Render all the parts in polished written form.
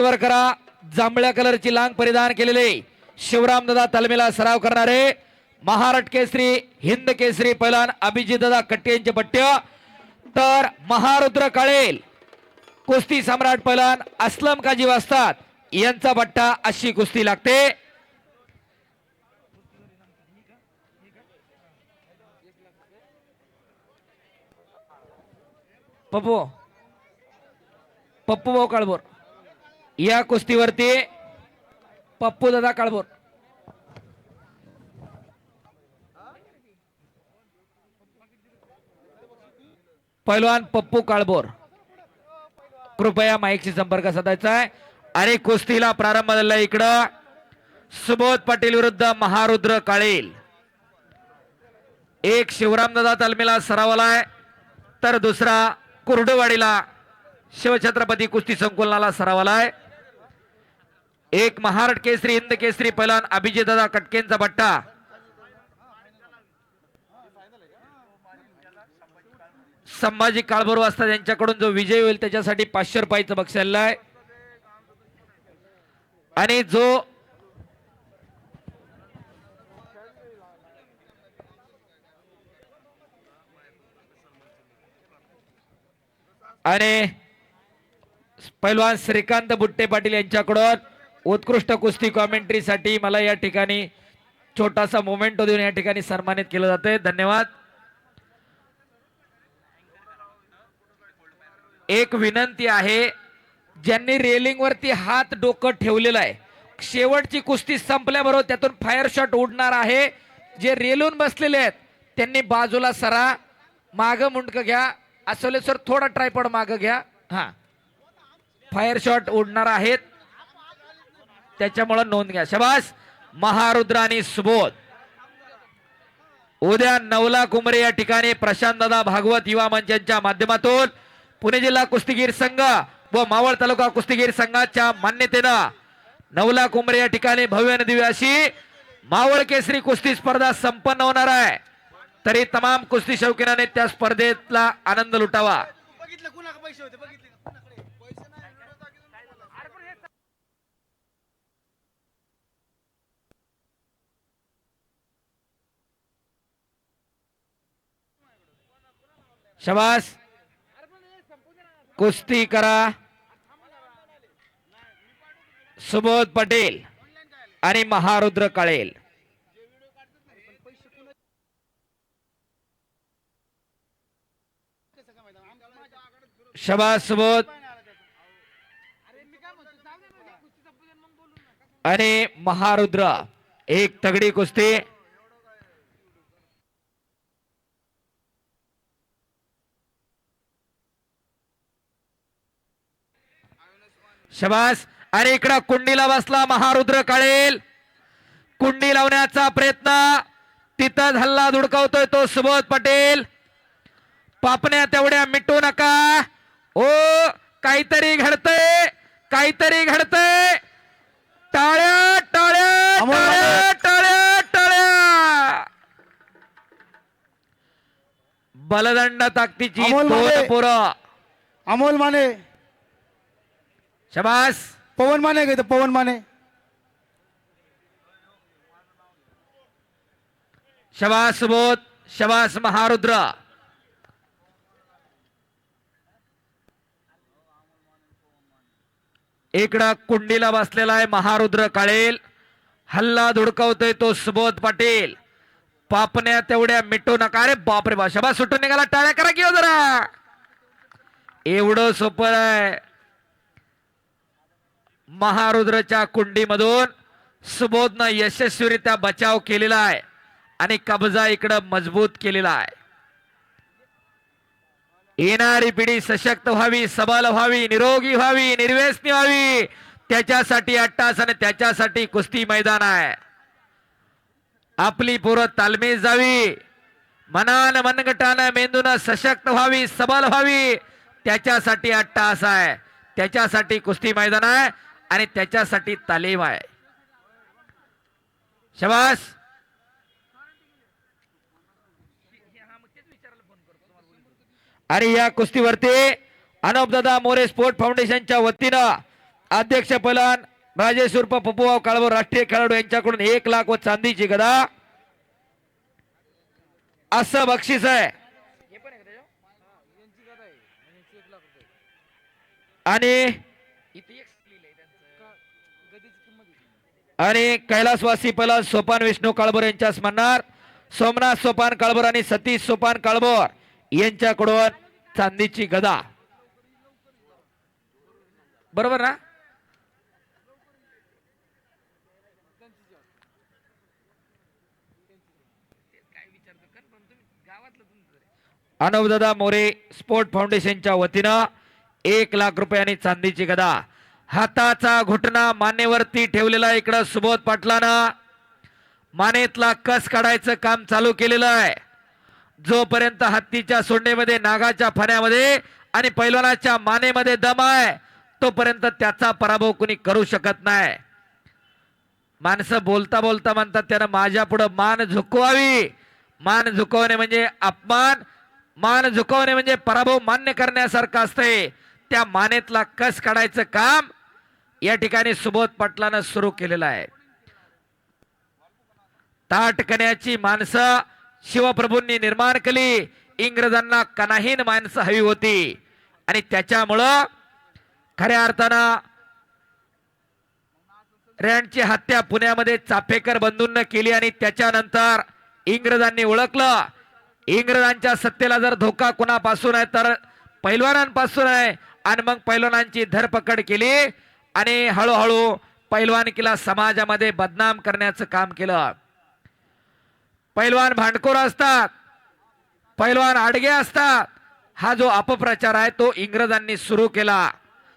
वर करा जांभळ्या कलरची लांग परिधान केलेले शिवराम दादा तालमीला सराव करणारे महाराष्ट्र केसरी हिंद केसरी पैलवान अभिजित दादा कट्टे यांचे पट्ट्य तर महारुद्र काळेल कुस्ती सम्राट पैलवान असलम काजी वाजतात यांचा पट्टा अशी कुस्ती लागते। पप्पू भाऊ काळभोर या कुस्तीवरती पप्पू दादा काळभोर पैलवान पप्पू काळभोर कृपया माईकशी संपर्क साधायचा आहे आणि कुस्तीला प्रारंभ झाला। इकडं सुबोध पाटील विरुद्ध महारुद्र काळेल, एक शिवरामदादा तालमीला सरावाला आहे तर दुसरा कुर्डवाडीला शिवछत्रपती कुस्ती संकुलनाला सरावाला आहे। एक महाराष्ट्र केसरी हिंद केसरी पैलवान अभिजित दादा कटकेंचा पट्टा संभाजी काळभोर वाजता यांच्याकडून जो विजय होईल त्याच्यासाठी 500 रुपयाचं बक्षीस आहे आणि जो आणि पैलवान श्रीकांत बुट्टे पाटील यांच्याकडून उत्कृष्ट कुस्ती कॉमेंट्रीसाठी मला या ठिकाणी छोटासा मोमेंटो देऊन या ठिकाणी सन्मानित केलं जाते। धन्यवाद। एक विनंती आहे, ज्यांनी रेलिंग वरती हात डोकं ठेवलेला आहे शेवटची कुस्ती संपल्याबरोबर त्यातून फायर शॉट उडणार आहे। जे रेलून बसलेले आहेत त्यांनी बाजूला सरा, माग मुंडक घ्या, असले सर थोडा ट्रायपॉड माग घ्या। हा, फायर शॉट उडणार आहेत त्याच्यामुळे नोंद घ्या। शबास महारुद्र आणि सुबोध। उद्या 9 कुमरे या ठिकाणी प्रशांत दादा भागवत युवा मंचाच्या माध्यमातून पुणे जिल्हा कुस्तीगीर संघ व मावळ तालुका कुस्तीगीर संघाच्या मान्यतेनं 9 कुमरे या ठिकाणी भव्य दिव्य अशी मावळ केसरी कुस्ती स्पर्धा संपन्न होणार आहे। तरी तमाम कुस्ती शौकीनाने त्या स्पर्धेतला आनंद लुटावा। शबास कुस्ती करा सुबोध पटेल आणि महारुद्र काळेल। शबास सुबोध आणि महारुद्र, एक तगडी कुस्ती। शबास आणि इकडं कुंडीला बसला महारुद्र काळेल, कुंडी लावण्याचा प्रयत्न तिथं हल्ला धुडकावतोय तो सुबोध पटेल। पापण्या तेवढ्या मिटू नका ओ, काहीतरी घडतंय, काहीतरी घडतंय। टाळ्या टाळ्या टाळ्या टाळ्या टाळ्या। बलदंड ताकदीची दोन पोरं। अमोल माने, शबास पवन माने गए तो पवन माने। शबास सुबोध, शबास महारुद्र। इकडं कुंडीला बसलेला आहे महारुद्र काळेल, हल्ला धुडकावतोय तो सुबोध पाटील। पापण्या तेवढ्या मिटू नका। अरे बापरे बा, शबास सुटून निघाला। टाळ्या करा की जरा, एवढं सोपं आहे। महारुद्रच्या कुंडीमधून सुबोधनं यशस्वीरित्या बचाव केलेला आहे आणि कब्जा इकडं मजबूत केलेला आहे। येणारी पिढी सशक्त व्हावी, सबल व्हावी, निरोगी व्हावी, निर्व्यसनी व्हावी, त्याच्यासाठी अट्टास आणि त्याच्यासाठी कुस्ती मैदान आहे। आपली पोरं तालमीत जावी, मनान मनगटानं मेंदून सशक्त व्हावी, सबल व्हावी, त्याच्यासाठी अट्टास आहे, त्याच्यासाठी कुस्ती मैदान आहे आणि त्याच्यासाठी तालीम आहे। शबास। आणि या कुस्तीवरती अनुपदादा मोरे स्पोर्ट फाउंडेशनच्या वतीनं अध्यक्ष पलान राजेश उर्फ पप्पूभाऊ काळभोर राष्ट्रीय खेळाडू यांच्याकडून 1 लाख व चांदीची गदा असं बक्षीस आहे. आणि आणि कैलासवासी पलान सोपान विष्णू काळभोर यांच्या स्मरणार्थ सोमनाथ सोपान काळभोर आणि सतीश सोपान काळभोर यांच्याकडून चांदीची गदा. बरोबर ना? अनुपदादा मोरे स्पोर्ट फाउंडेशनच्या वतीनं 1 लाख रुपयांनी चांदीची गदा. हाताचा घुटना मानेवरती ठेवलेला इकडं सुबोध पाटलानं मानेतला कस काढायचं काम चालू केलेलं आहे. जोपर्यंत हत्तीच्या सोंडेमध्ये नागाच्या फण्यामध्ये आणि पैलवानाच्या मानेमध्ये दम आहे तोपर्यंत त्याचा पराभव कुणी करू शकत नाही. माणसं बोलता बोलता म्हणतात त्यानं माझ्या पुढे मान झुकवावी. मान झुकवणे म्हणजे अपमान, मान झुकवणे म्हणजे पराभव मान्य करण्यासारखं असते. त्या मानेतला कस काढायचं काम या ठिकाणी सुबोध पाटलानं सुरू केलेलं आहे. ताटकण्याची माणसं शिवप्रभूंनी निर्माण केली. इंग्रजांना कनाहीन माणसं हवी होती आणि त्याच्यामुळं खऱ्या अर्थानं रँडची हत्या पुण्यामध्ये चाफेकर बंधूंना केली आणि त्याच्यानंतर इंग्रजांनी ओळखलं इंग्रजांच्या सत्तेला जर धोका कुणापासून आहे तर पैलवानांपासून आहे. आणि मग पैलवानांची धरपकड केली आणि हळूहळू पैलवानकीला समाजामध्ये बदनाम करण्याचं काम केलं. पैलवान भांडखोर असतात, पैलवान आडगे असतात. हा जो अपप्रचार आहे तो इंग्रजांनी सुरू केला.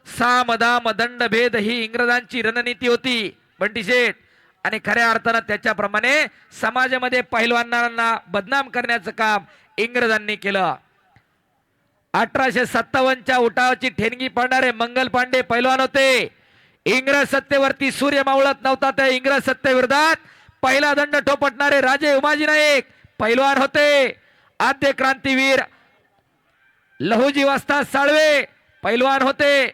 साम दाम दंड भेद ही इंग्रजांची रणनीती होती बंटी शेठ. आणि खऱ्या अर्थानं त्याच्याप्रमाणे समाजामध्ये पैलवानांना बदनाम करण्याचं काम इंग्रजांनी केलं. 1857च्या उठावाची ठेणगी पाडणारे मंगल पांडे पैलवान होते. इंग्रज सत्तेवरती सूर्य मावळत नव्हता त्या इंग्रज सत्तेविरोधात पहिला दंड ठोपटणारे राजे उमाजी नाईक पैलवान होते. आद्य क्रांतीवीर लहुजी वस्ताद साळवे पैलवान होते.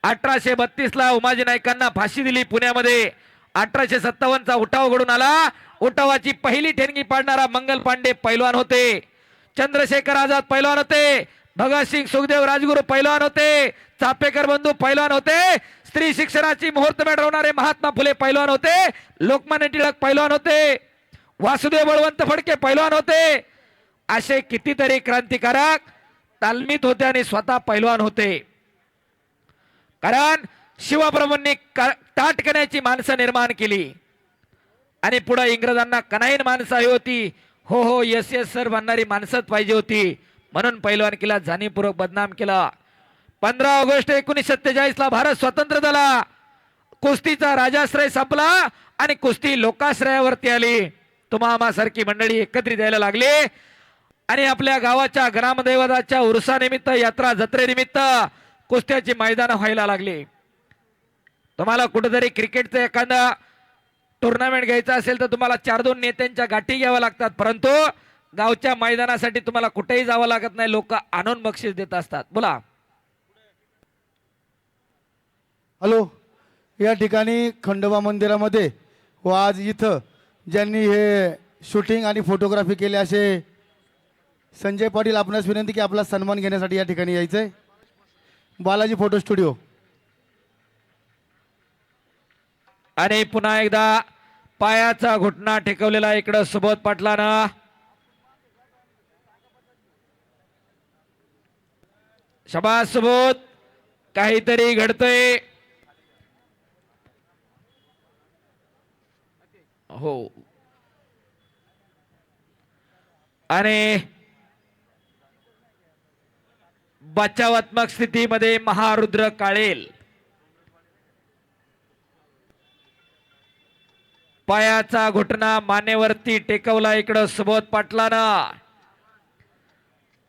1832 ला उमाजी नाईकांना फाशी दिली पुण्यामध्ये. 1857चा उठाव घडून आला. उठावाची पहिली ठेणगी पाडणारा मंगल पांडे पैलवान होते. चंद्रशेखर आझाद पैलवान होते. भगतसिंग सुखदेव राजगुरू पैलवान होते. चापेकर बंधू पैलवान होते. स्त्री शिक्षणाची मुहूर्तमेढ रोवणारे महात्मा फुले पैलवान होते. लोकमान्य टिळक पैलवान होते. वासुदेव बळवंत फडके पैलवान होते. असे कितीतरी क्रांतिकारक तालमीत होते आणि स्वतः पैलवान होते. कारण शिवप्रभूंनी ताटकण्याची माणसं निर्माण केली आणि पुढे इंग्रजांना कनाईन माणसं हवी होती. हो हो यस यस सर म्हणणारी माणसंच पाहिजे होती. म्हणून पैलवानकीला जाणीवपूर्वक बदनाम केला. 15 ऑगस्ट 1947 ला भारत स्वतंत्र झाला. कुस्तीचा राजाश्रय संपला आणि कुस्ती लोकाश्रयावरती आली. तुम्हा सारखी मंडळी एकत्रित यायला लागली आणि आपल्या गावाच्या ग्रामदैवताच्या उरुसानिमित्त यात्रा जत्रेनिमित्त कुस्त्याची मैदान व्हायला लागली. तुम्हाला कुठेतरी क्रिकेटचं एखादा टुर्नामेंट घ्यायचा असेल तर तुम्हाला 4-2 नेत्यांच्या गाठी घ्याव्या लागतात. परंतु गावच्या मैदानासाठी तुम्हाला कुठेही जावं लागत नाही. लोक आणून बक्षीस देत असतात. बोला. हॅलो. या ठिकाणी खंडोबा मंदिरामध्ये व आज इथं ज्यांनी हे शूटिंग आणि फोटोग्राफी केले असे संजय पाटील आपणास विनंती की आपला सन्मान घेण्यासाठी या ठिकाणी यायचंय. Balaji photo studio. आणि पुन्हा एकदा पायाचा घुटना टेकवलेला इकडं सुबोध पाटलानं. शाबास सुबोध, काहीतरी घडतंय. हो. आणि बचावात्मक स्थितीमध्ये महारुद्र काळेल. पायाचा घुटना मानेवरती टेकवला इकडं सुबोध पाटलानं.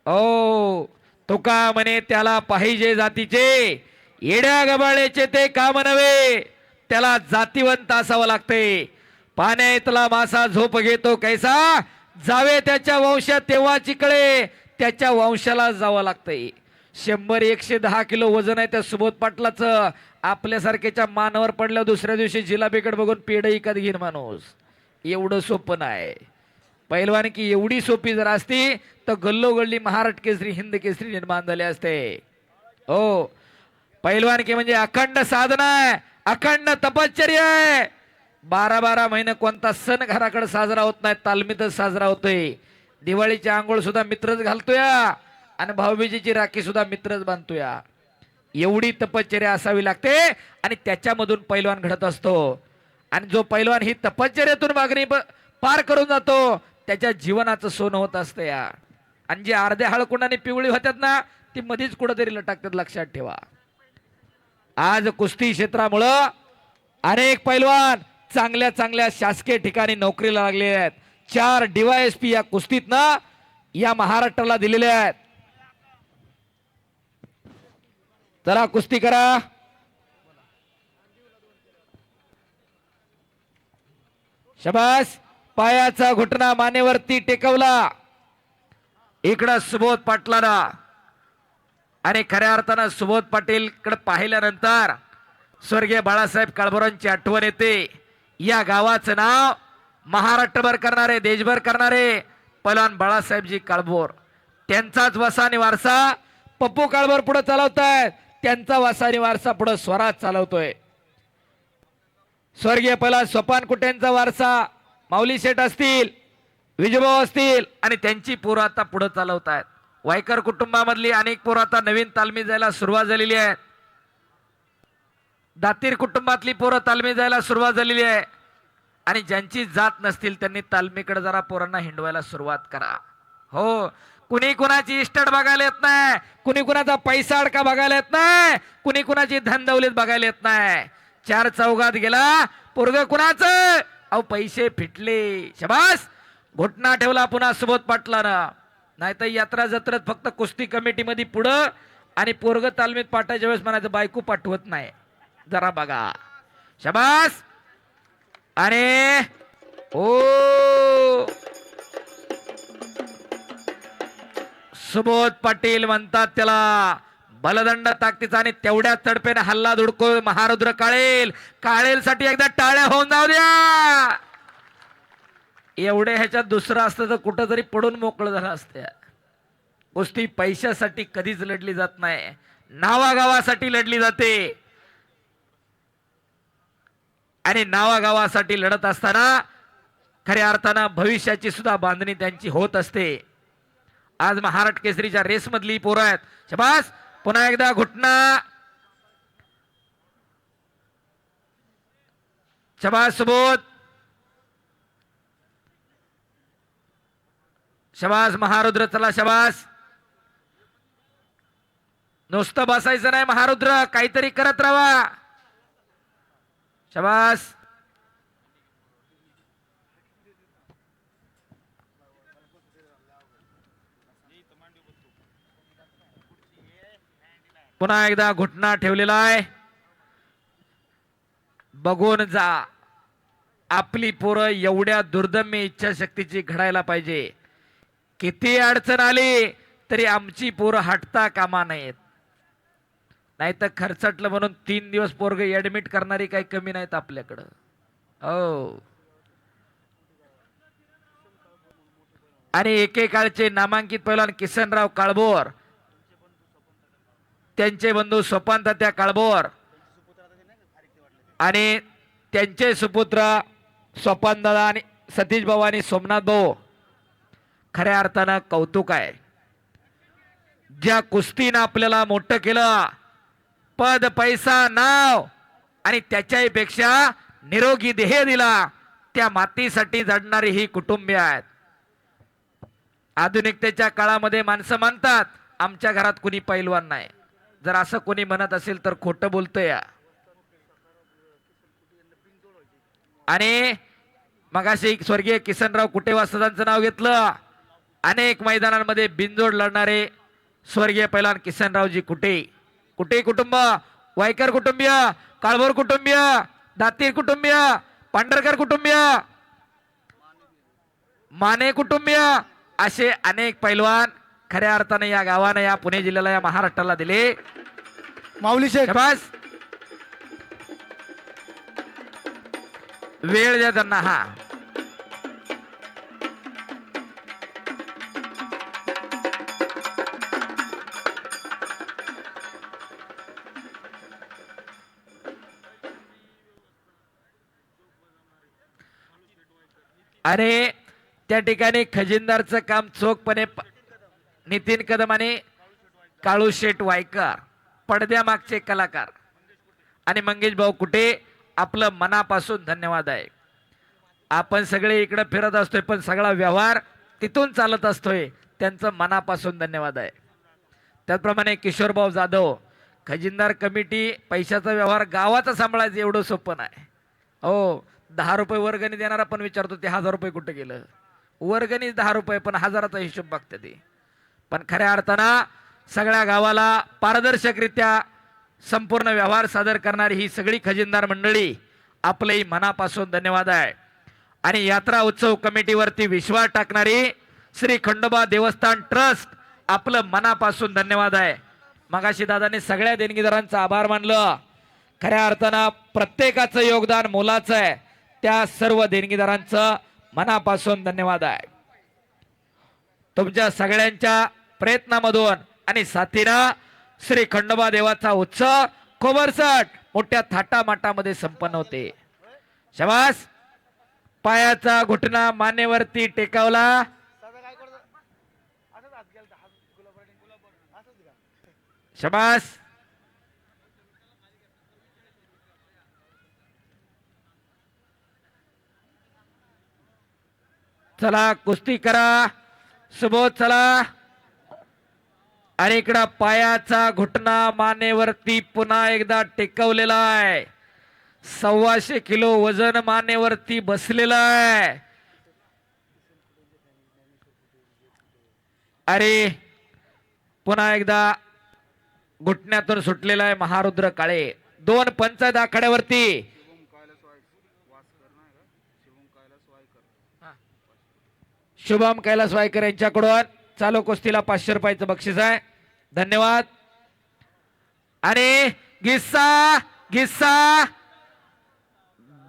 ओ तुका म्हणे त्याला पाहिजे जातीचे, येड्या गबाळ्याचे ते काम नव्हे, त्याला जातीवंत असावं लागते. पाण्यातला मासा झोप घेतो कैसा, जावे त्याच्या वंशात तेव्हा चिकळे, त्याच्या वंशाला जावं लागतंय. 100-110 किलो वजन आहे त्या सुबोध पाटलाचं आपल्यासारख्याच्या मानावर पडल्या दुसऱ्या दिवशी जिलाबीकडे बघून पेढ विकत घेईन माणूस. एवढं सोपं नाही. पैलवान की एवढी सोपी जर असती तर गल्लोगल्ली महाराष्ट्र केसरी हिंद केसरी निर्माण झाले असते. हो, पैलवान की म्हणजे अखंड साधना आहे, अखंड तपश्चर्या आहे. 12-12 महिने कोणता सण घराकडे साजरा होत नाही, तालमीतच साजरा होतोय. दिवाळीची आंघोळ सुद्धा मित्रच घालतोय आणि भाऊबीजेची राखी सुद्धा मित्रच बांधतोय. एवढी तपश्चर्या असावी लागते आणि त्याच्यामधून पैलवान घडत असतो. आणि जो पैलवान ही तपश्चर्यातून मागणी पार करून जातो त्याच्या जीवनाचं सोनं होत असतं या. आणि जे अर्ध्या हळकुंडाने पिवळी होतात ना ती मध्येच कुठेतरी लटकतात, लक्षात ठेवा. आज कुस्ती क्षेत्रामुळं अनेक पैलवान चांगल्या चांगल्या शासकीय ठिकाणी नोकरीला लागले आहेत. 4 DYSP या कुस्तीतनं या महाराष्ट्राला दिलेले आहेत. चला कुस्ती करा. शबास. पायाचा घुटना मानेवरती टेकवला. इकडं सुबोध पाटलाला आणि खऱ्या अर्थानं सुबोध पाटील कडे पाहिल्यानंतर स्वर्गीय बाळासाहेब काळभोरांची आठवण येते. या गावाचं नाव महाराष्ट्रभर करणारे, देशभर करणारे पैलवान बाळासाहेबजी काळभोर. त्यांचाच वसानी वारसा पप्पू काळभोर पुढे चालवतायत. त्यांचा वसानी वारसा पुढे स्वराज चालवतोय. स्वर्गीय पैलवान सोपान कुटेंचा वारसा माऊली शेठ असतील, विजयभाऊ असतील आणि त्यांची पोरं आता पुढे चालवतायत. वायकर कुटुंबामधली अनेक पोरं आता नवीन तालमी जायला सुरुवात झालेली आहे. दातीर कुटुंबातली पोरं तालमी जायला सुरुवात झालेली आहे. आणि ज्यांची जात नसतील त्यांनी तालमीकडे जरा पोरांना हिंडवायला सुरुवात करा. हो, कुणी कुणाची इस्टेट बघायला येत नाही, कुणी कुणाचा पैसा अडका बघायला येत नाही, कुणी कुणाची धन दौलत बघायला येत नाही. 4 चौघात गेला पोरग कुणाचं, अहो पैसे फिटले. शबास. घुटना ठेवला पुन्हा सुबोध पाटलानं. नाहीतर यात्रा जत्रेत फक्त कुस्ती कमिटी मध्ये पुढं आणि पोरग तालमीत पाठायच्या वेळेस म्हणायचं बायको पाठवत नाही. जरा बघा. शबास. आणि ओ सुबोध पाटील म्हणतात त्याला बलदंड ताकदीचा आणि तेवढ्या तडपेने हल्ला धुडको महारुद्र काळेल. काळेल साठी एकदा टाळ्या होऊन जाऊ द्या. एवढे ह्याच्यात दुसरं असतं तर कुठं तरी पडून मोकळं झालं असतं. कुस्ती पैशासाठी कधीच लढली जात नाही, नावागावासाठी लढली जाते. आणि नावागावासाठी लढत असताना खऱ्या अर्थानं भविष्याची सुद्धा बांधणी त्यांची होत असते. आज महाराष्ट्र केसरीच्या रेस मधली पोरं आहेत. शबास. पुन्हा एकदा घुटना. शबास सुबोध. शबास महारुद्र. चला शबास. नुसतं बसायचं नाही महारुद्र, काहीतरी करत राहा. शबास. पुन्हा एकदा घुटना ठेवलेला आहे. बघून जा. आपली पोरं एवढ्या दुर्दम्य इच्छाशक्तीची घडायला पाहिजे. किती अडचण आली तरी आमची पोरं हटता कामा नयेत. नाही तर खर्चटलं म्हणून 3 दिवस पोरग ऍडमिट करणारी काही कमी नाहीत आपल्याकडं. हो. आणि एकेकाळचे नामांकित पैलवान किसनराव काळभोर, त्यांचे बंधू सोपान तात्या काळभोर आणि त्यांचे सुपुत्र सोपान दादा आणि सतीश भाऊ आणि सोमनाथ भाऊ. खऱ्या अर्थानं कौतुक आहे. ज्या कुस्तीनं आपल्याला मोठं केलं, पद पैसा नाव आणि त्याच्याही पेक्षा निरोगी देह दिला, त्या मातीसाठी झडणारी ही कुटुंबीय आहेत. आधुनिकतेच्या काळामध्ये माणसं म्हणतात आमच्या घरात कुणी पैलवान नाही. जर असं कोणी म्हणत असेल तर खोटं बोलतोय. आणि मगाशी स्वर्गीय किसनराव कुटे वासदांचं नाव घेतलं. अनेक मैदानांमध्ये बिनजोड लढणारे स्वर्गीय पैलवान किसनरावजी कुटे. कुटे कुटुंब, वायकर कुटुंबीय, काळभोर कुटुंबीय, दातीर कुटुंबीय, पांढरकर कुटुंबीय, माने कुटुंबीय असे अनेक पैलवान खऱ्या अर्थाने या गावाने, या पुणे जिल्ह्याला, या महाराष्ट्राला दिले. माऊली शेठ. शबास. वेळ द्या त्यांना. हा अरे त्या ठिकाणी खजिनदारचं काम चोखपणे नितीन कदम आणि काळू शेठ वायकर पडद्यामागचे कलाकार आणि मंगेश भाऊ कुठे आपलं मनापासून धन्यवाद आहे. आपण सगळे इकडे फिरत असतोय पण सगळा व्यवहार तिथून चालत असतोय, त्यांचं मनापासून धन्यवाद आहे. त्याचप्रमाणे किशोरभाऊ जाधव खजिनदार कमिटी पैशाचा व्यवहार गावाचा सांभाळायचं एवढं सोपं नाही हो. 10 रुपये वर्गणी देणारा पण विचारतो ते 1000 रुपये कुठे गेलं. वर्गणी 10 रुपये पण हजाराचा हिशोब बघते ते. पण खऱ्या अर्थानं सगळ्या गावाला पारदर्शकरित्या संपूर्ण व्यवहार सादर करणारी ही सगळी खजिनदार मंडळी आपलंही मनापासून धन्यवाद आहे. आणि यात्रा उत्सव कमिटीवरती विश्वास टाकणारी श्री खंडोबा देवस्थान ट्रस्ट आपलं मनापासून धन्यवाद आहे. मगाशी दादाने सगळ्या देणगीदारांचा आभार मानलं. खऱ्या अर्थानं प्रत्येकाचं योगदान मोलाचं आहे. त्या सर्व देणगीदारांचं मनापासून धन्यवाद आहे. तुमच्या सगळ्यांच्या प्रयत्नामधून आणि साथीनं श्री खंडोबा देवाचा उत्सव खोबरसट मोठ्या थाटामाटामध्ये संपन्न होते. शाबास. पायाचा घुटना मानेवरती टेकावला. शाबास. चला कुस्ती करा. सुबोध चला. आणि इकडं पायाचा घुटना मानेवरती पुन्हा एकदा टेकवलेला आहे. 125 किलो वजन मानेवरती बसलेलं आहे. अरे पुन्हा एकदा घुटण्यातून सुटलेला आहे महारुद्र काळे. 2 पंचायत आखाड्यावरती शुभम कैलास वायकर यांच्याकडून चालू कुस्तीला 500 रुपयाचं बक्षीस आहे. धन्यवाद. आणि गिस्सा गिस्सा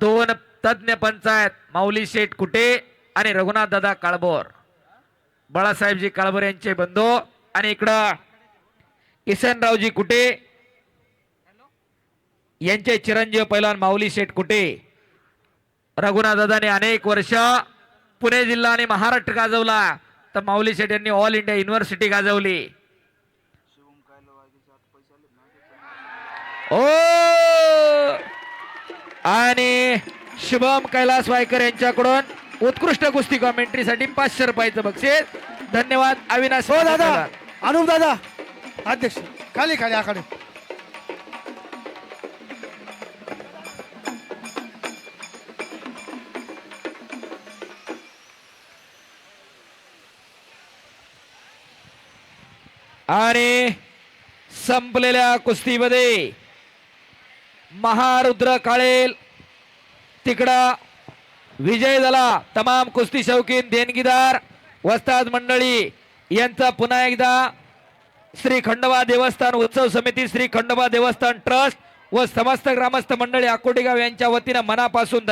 2 तज्ञ पंचायत माऊली शेठ कुटे आणि रघुनाथ दादा काळभोर बाळासाहेबजी काळभोर यांचे बंधू आणि इकडं किसनरावजी कुटे यांचे चिरंजीव पैलवान माऊली शेठ कुटे. रघुनाथ दादाने अनेक वर्ष पुणे जिल्हा आणि महाराष्ट्र गाजवला तर माऊली शेठ यांनी ऑल इंडिया युनिव्हर्सिटी गाजवली. ओ आणि शुभम कैलास वायकर यांच्याकडून उत्कृष्ट कुस्ती कॉमेंट्रीसाठी 500 रुपयाचं बक्षीस. धन्यवाद. अविनाश हो दादा. अनुप दादा अध्यक्ष खाली खाली आखाडे. आणि संपलेल्या कुस्तीमध्ये महारुद्र काळेल तिकडा विजय झाला. तमाम कुस्ती शौकीन देणगीदार वस्ताद मंडळी यांचा पुन्हा एकदा श्री खंडोबा देवस्थान उत्सव समिती, श्री खंडोबा देवस्थान ट्रस्ट व समस्त ग्रामस्थ मंडळी आकोटेगाव यांच्या वतीनं मनापासून